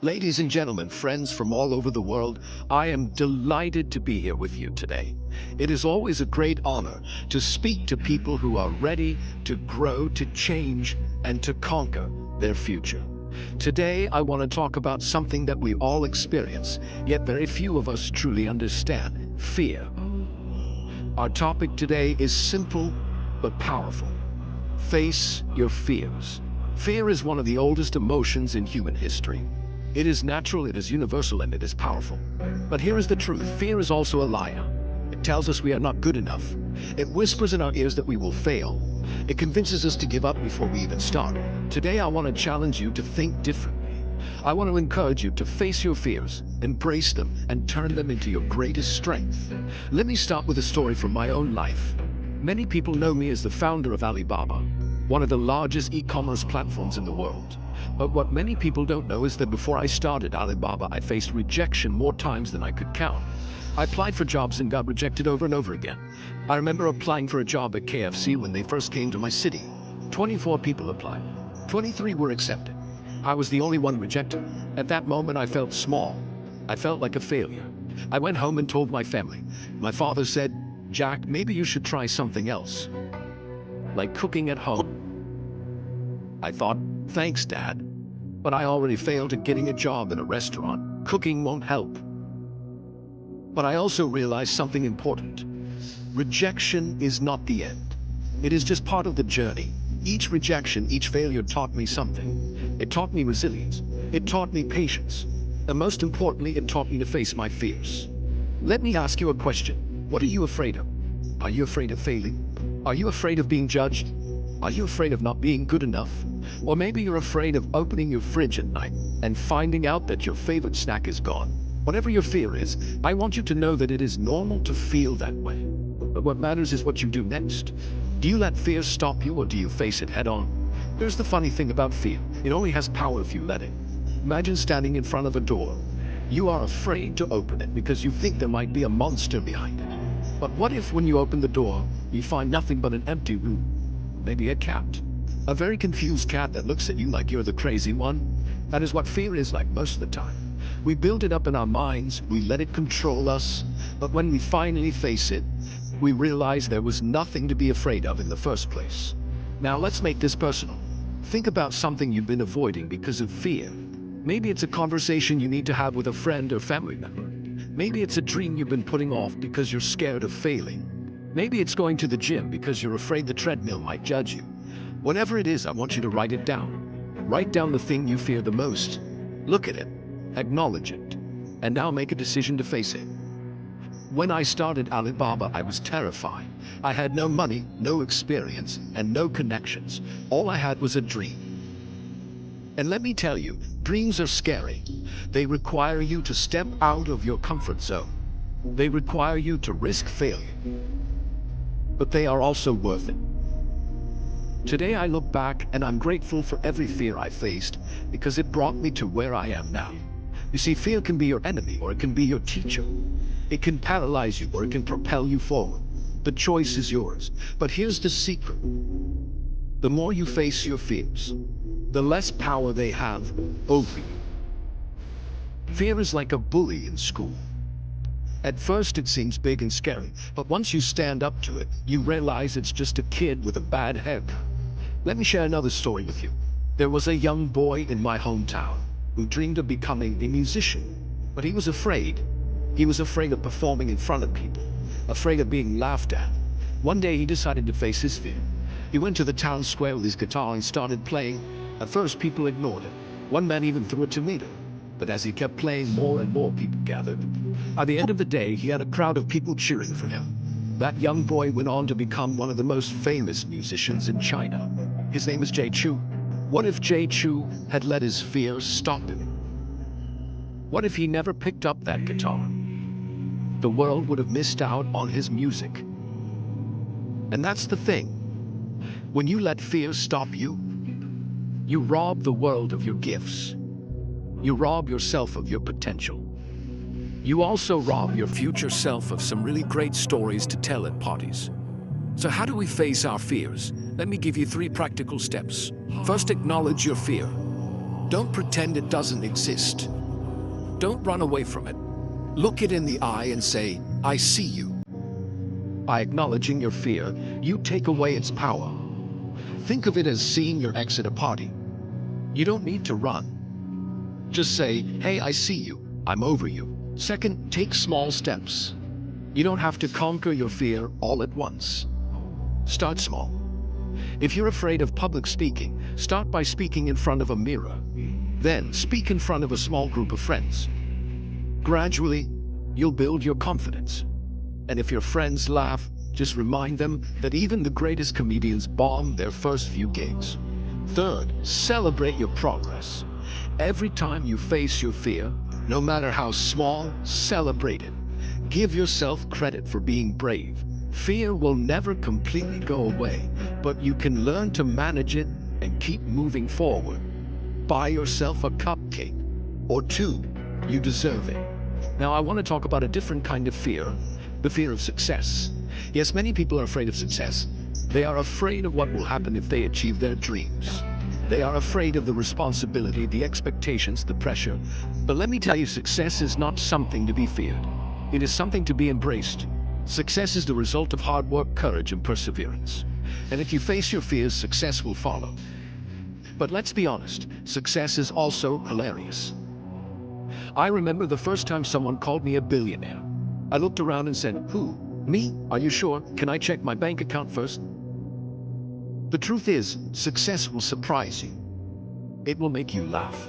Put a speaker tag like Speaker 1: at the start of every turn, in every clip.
Speaker 1: Ladies and gentlemen, friends from all over the world, I am delighted to be here with you today. It is always a great honor to speak to people who are ready to grow, to change, and to conquer their future. Today, I want to talk about something that we all experience, yet very few of us truly understand: fear. Our topic today is simple but powerful. Face your fears. Fear is one of the oldest emotions in human history. It is natural, it is universal, and it is powerful. But here is the truth: fear is also a liar. It tells us we are not good enough. It whispers in our ears that we will fail. It convinces us to give up before we even start. Today, I want to challenge you to think differently. I want to encourage you to face your fears, embrace them, and turn them into your greatest strength. Let me start with a story from my own life. Many people know me as the founder of Alibaba, one of the largest e-commerce platforms in the world. But what many people don't know is that before I started Alibaba, I faced rejection more times than I could count. I applied for jobs and got rejected over and over again. I remember applying for a job at KFC when they first came to my city. 24 people applied. 23 were accepted. I was the only one rejected. At that moment, I felt small. I felt like a failure. I went home and told my family. My father said, "Jack, maybe you should try something else, like cooking at home." I thought, "Thanks, Dad. But I already failed at getting a job in a restaurant. Cooking won't help." But I also realized something important. Rejection is not the end. It is just part of the journey. Each rejection, each failure taught me something. It taught me resilience. It taught me patience. And most importantly, it taught me to face my fears. Let me ask you a question. What are you afraid of? Are you afraid of failing? Are you afraid of being judged? Are you afraid of not being good enough? Or maybe you're afraid of opening your fridge at night and finding out that your favorite snack is gone. Whatever your fear is, I want you to know that it is normal to feel that way. But what matters is what you do next. Do you let fear stop you, or do you face it head on? Here's the funny thing about fear. It only has power if you let it. Imagine standing in front of a door. You are afraid to open it because you think there might be a monster behind it. But what if when you open the door, you find nothing but an empty room? Maybe a cat. A very confused cat that looks at you like you're the crazy one. That is what fear is like most of the time. We build it up in our minds, we let it control us, but when we finally face it, we realize there was nothing to be afraid of in the first place. Now let's make this personal. Think about something you've been avoiding because of fear. Maybe it's a conversation you need to have with a friend or family member. Maybe it's a dream you've been putting off because you're scared of failing. Maybe it's going to the gym because you're afraid the treadmill might judge you. Whatever it is, I want you to write it down. Write down the thing you fear the most. Look at it, acknowledge it, and now make a decision to face it. When I started Alibaba, I was terrified. I had no money, no experience, and no connections. All I had was a dream. And let me tell you, dreams are scary. They require you to step out of your comfort zone. They require you to risk failure. But they are also worth it. Today I look back and I'm grateful for every fear I faced, because it brought me to where I am now. You see, fear can be your enemy or it can be your teacher. It can paralyze you or it can propel you forward. The choice is yours. But here's the secret. The more you face your fears, the less power they have over you. Fear is like a bully in school. At first it seems big and scary, but once you stand up to it, you realize it's just a kid with a bad head. Let me share another story with you. There was a young boy in my hometown who dreamed of becoming a musician, but he was afraid. He was afraid of performing in front of people, afraid of being laughed at. One day he decided to face his fear. He went to the town square with his guitar and started playing. At first people ignored him. One man even threw a tomato. But as he kept playing, more and more people gathered. By the end of the day, he had a crowd of people cheering for him. That young boy went on to become one of the most famous musicians in China. His name is Jay Chu. What if Jay Chu had let his fears stop him? What if he never picked up that guitar? The world would have missed out on his music. And that's the thing. When you let fear stop you, you rob the world of your gifts. You rob yourself of your potential. You also rob your future self of some really great stories to tell at parties. So how do we face our fears? Let me give you 3 practical steps. First, acknowledge your fear. Don't pretend it doesn't exist. Don't run away from it. Look it in the eye and say, I see you. By acknowledging your fear, you take away its power. Think of it as seeing your ex at a party. You don't need to run. Just say, hey, I see you. I'm over you. Second, take small steps. You don't have to conquer your fear all at once. Start small. If you're afraid of public speaking, start by speaking in front of a mirror. Then speak in front of a small group of friends. Gradually, you'll build your confidence. And if your friends laugh, just remind them that even the greatest comedians bomb their first few gigs. Third, celebrate your progress. Every time you face your fear, no matter how small, celebrate it. Give yourself credit for being brave. Fear will never completely go away, but you can learn to manage it and keep moving forward. Buy yourself a cupcake or two. You deserve it. Now, I want to talk about a different kind of fear, the fear of success. Yes, many people are afraid of success. They are afraid of what will happen if they achieve their dreams. They are afraid of the responsibility, the expectations, the pressure. But let me tell you, success is not something to be feared. It is something to be embraced. Success is the result of hard work, courage, and perseverance. And if you face your fears, success will follow. But let's be honest, success is also hilarious. I remember the first time someone called me a billionaire. I looked around and said, who? Me? Are you sure? Can I check my bank account first? The truth is, success will surprise you. It will make you laugh.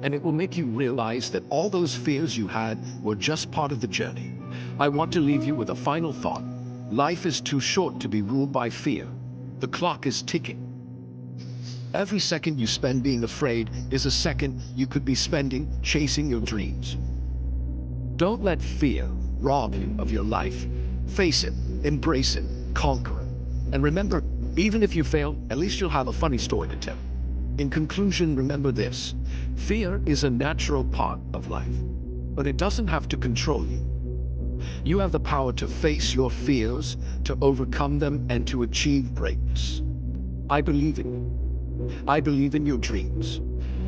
Speaker 1: And it will make you realize that all those fears you had were just part of the journey. I want to leave you with a final thought. Life is too short to be ruled by fear. The clock is ticking. Every second you spend being afraid is a second you could be spending chasing your dreams. Don't let fear rob you of your life. Face it, embrace it, conquer it. And remember, even if you fail, at least you'll have a funny story to tell. In conclusion, remember this. Fear is a natural part of life, but it doesn't have to control you. You have the power to face your fears, to overcome them, and to achieve greatness. I believe in you. I believe in your dreams.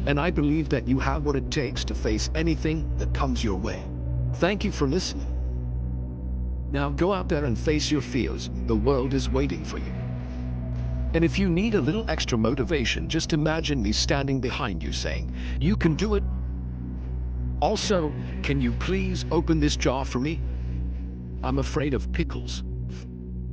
Speaker 1: And I believe that you have what it takes to face anything that comes your way. Thank you for listening. Now go out there and face your fears. The world is waiting for you. And if you need a little extra motivation, just imagine me standing behind you saying, you can do it. Also, can you please open this jar for me? I'm afraid of pickles.